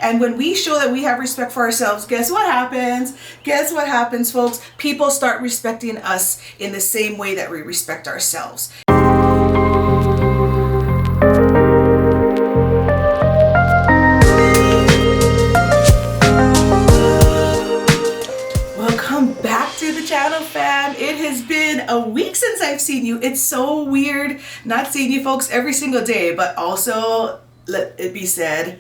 And when we show that we have respect for ourselves, guess what happens? Guess what happens, folks? People start respecting us in the same way that we respect ourselves. Welcome back to the channel, fam. It has been a week since I've seen you. It's so weird not seeing you folks every single day, but also, let it be said,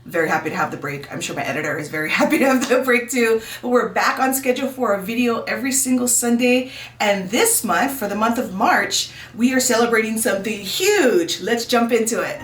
very happy to have the break. I'm sure my editor is very happy to have the break too. But we're back on schedule for a video every single Sunday. And this month, for the month of March, we are celebrating something huge. Let's jump into it.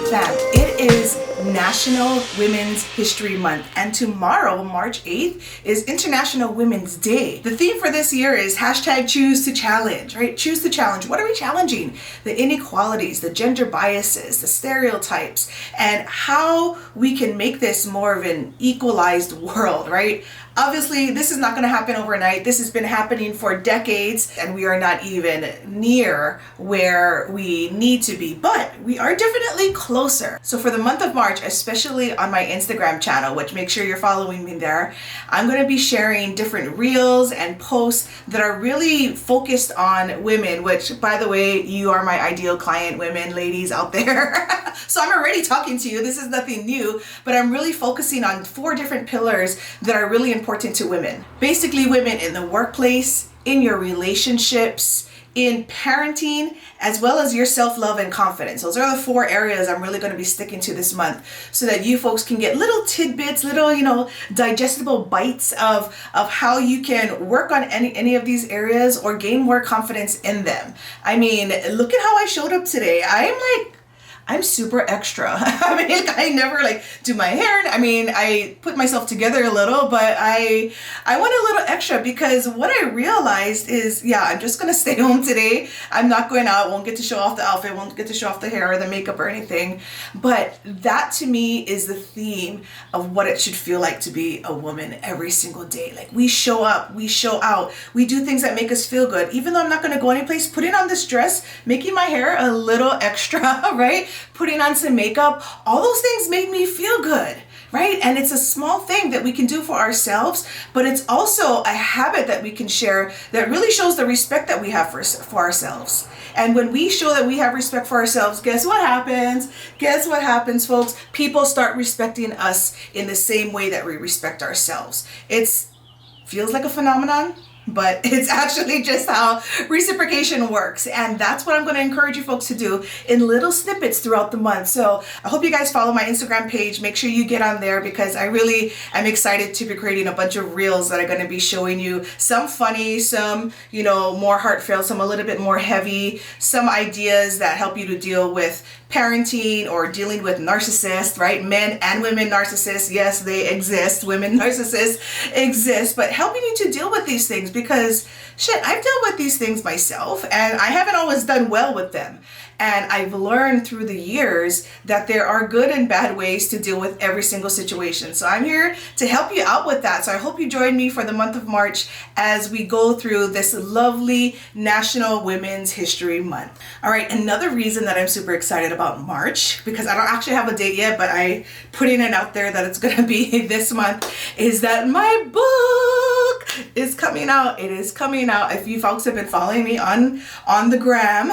Fam, it is National Women's History Month, and tomorrow, March 8th, is International Women's Day. The theme for this year is hashtag choose to challenge, right? Choose to challenge. What are we challenging? The inequalities, the gender biases, the stereotypes, and how we can make this more of an equalized world, right? Obviously, this is not going to happen overnight. This has been happening for decades, and we are not even near where we need to be, but we are definitely closer. So for the month of March, especially on my Instagram channel, which make sure you're following me there, I'm going to be sharing different reels and posts that are really focused on women, which, by the way, you are my ideal client, women, ladies out there. So I'm already talking to you. This is nothing new, but I'm really focusing on 4 different pillars that are really important to women. Basically, women in the workplace, in your relationships, in parenting, as well as your self-love and confidence. Those are the 4 areas I'm really going to be sticking to this month, so that you folks can get little tidbits, little, digestible bites of how you can work on any of these areas or gain more confidence in them. I mean, look at how I showed up today. I'm super extra. I never do my hair. I put myself together a little, but I went a little extra because what I realized is, I'm just going to stay home today. I'm not going out. Won't get to show off the outfit. Won't get to show off the hair or the makeup or anything. But that to me is the theme of what it should feel like to be a woman every single day. Like, we show up, we show out, we do things that make us feel good. Even though I'm not going to go anyplace, putting on this dress, making my hair a little extra, right? Putting on some makeup, all those things made me feel good, right? And it's a small thing that we can do for ourselves, but it's also a habit that we can share that really shows the respect that we have for ourselves. And when we show that we have respect for ourselves, guess what happens? Guess what happens, folks? People start respecting us in the same way that we respect ourselves. It feels like a phenomenon, but it's actually just how reciprocation works. And that's what I'm going to encourage you folks to do in little snippets throughout the month. So I hope you guys follow my Instagram page. Make sure you get on there, because I really am excited to be creating a bunch of reels that are going to be showing you some funny, some, more heartfelt, some a little bit more heavy, some ideas that help you to deal with parenting or dealing with narcissists, right? Men and women narcissists. Yes, they exist. Women narcissists exist, but helping you to deal with these things, because I've dealt with these things myself, and I haven't always done well with them. And I've learned through the years that there are good and bad ways to deal with every single situation. So I'm here to help you out with that. So I hope you join me for the month of March as we go through this lovely National Women's History Month. All right, another reason that I'm super excited about March, because I don't actually have a date yet, but I putting it out there that it's going to be this month, is that my book is coming out. It is coming out. If you folks have been following me on the gram,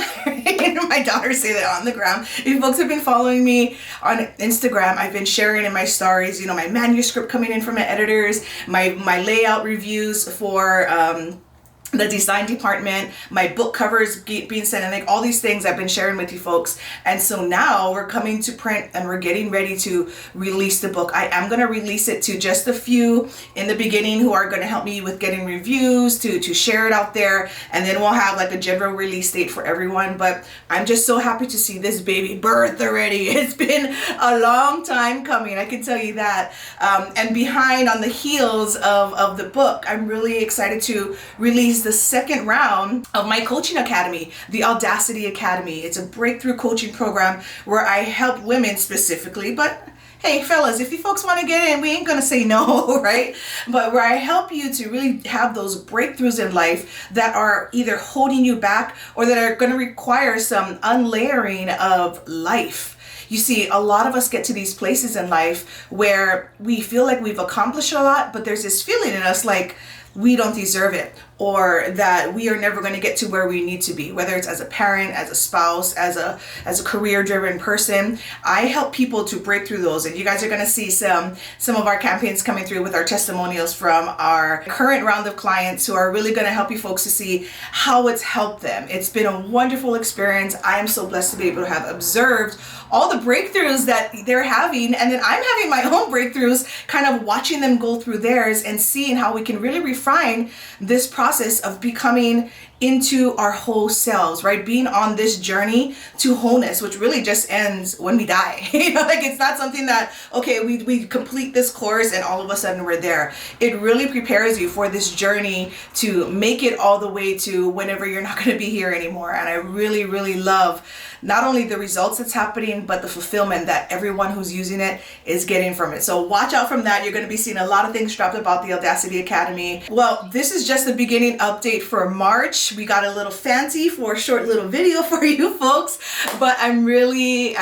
my daughter say that, on the gram. If you folks have been following me on Instagram, I've been sharing in my stories, my manuscript coming in from my editors, my layout reviews for the design department, my book covers being sent, and all these things I've been sharing with you folks. And so now we're coming to print and we're getting ready to release the book. I am going to release it to just a few in the beginning who are going to help me with getting reviews, to share it out there, and then we'll have a general release date for everyone. But I'm just so happy to see this baby birth already. It's been a long time coming, I can tell you that. And behind on the heels of the book, I'm really excited to release the second round of my coaching academy, the Audacity AcadaME. It's a breakthrough coaching program where I help women specifically, but hey fellas, if you folks want to get in, we ain't gonna say no, right? But where I help you to really have those breakthroughs in life that are either holding you back or that are going to require some unlayering of life. You see, a lot of us get to these places in life where we feel like we've accomplished a lot, but there's this feeling in us like we don't deserve it, or that we are never going to get to where we need to be, whether it's as a parent, as a spouse, as a career-driven person. I help people to break through those, and you guys are going to see some of our campaigns coming through with our testimonials from our current round of clients who are really going to help you folks to see how it's helped them. It's been a wonderful experience. I am so blessed to be able to have observed all the breakthroughs that they're having, and then I'm having my own breakthroughs, kind of watching them go through theirs and seeing how we can really refine this process of becoming into our whole selves, right? Being on this journey to wholeness, which really just ends when we die. Like it's not something that, okay, we complete this course and all of a sudden we're there. It really prepares you for this journey to make it all the way to whenever you're not going to be here anymore. And I really, really love not only the results that's happening, but the fulfillment that everyone who's using it is getting from it. So watch out from that. You're going to be seeing a lot of things dropped about the Audacity Academy. Well, this is just the beginning update for March. We got a little fancy for a short little video for you folks, but I'm really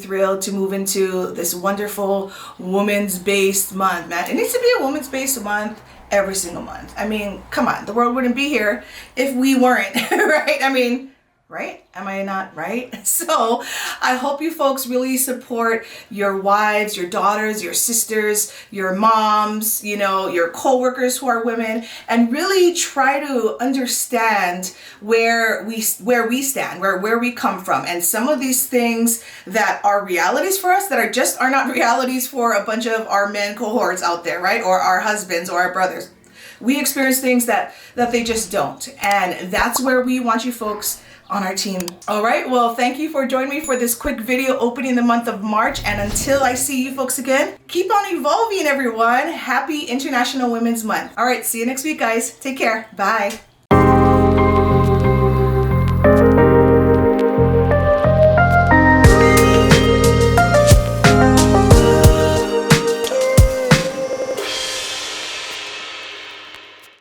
thrilled to move into this wonderful women's-based month, man. It needs to be a women's-based month every single month. I mean, come on, the world wouldn't be here if we weren't, right? I mean, right? Am I not right? So I hope you folks really support your wives, your daughters, your sisters, your moms, your co-workers who are women, and really try to understand where we stand, where we come from. And some of these things that are realities for us that are not realities for a bunch of our men cohorts out there, right? Or our husbands or our brothers. We experience things that they just don't. And that's where we want you folks on our team. All right, well, thank you for joining me for this quick video opening the month of March. And until I see you folks again, keep on evolving, everyone. Happy International Women's Month. All right, see you next week, guys. Take care. Bye.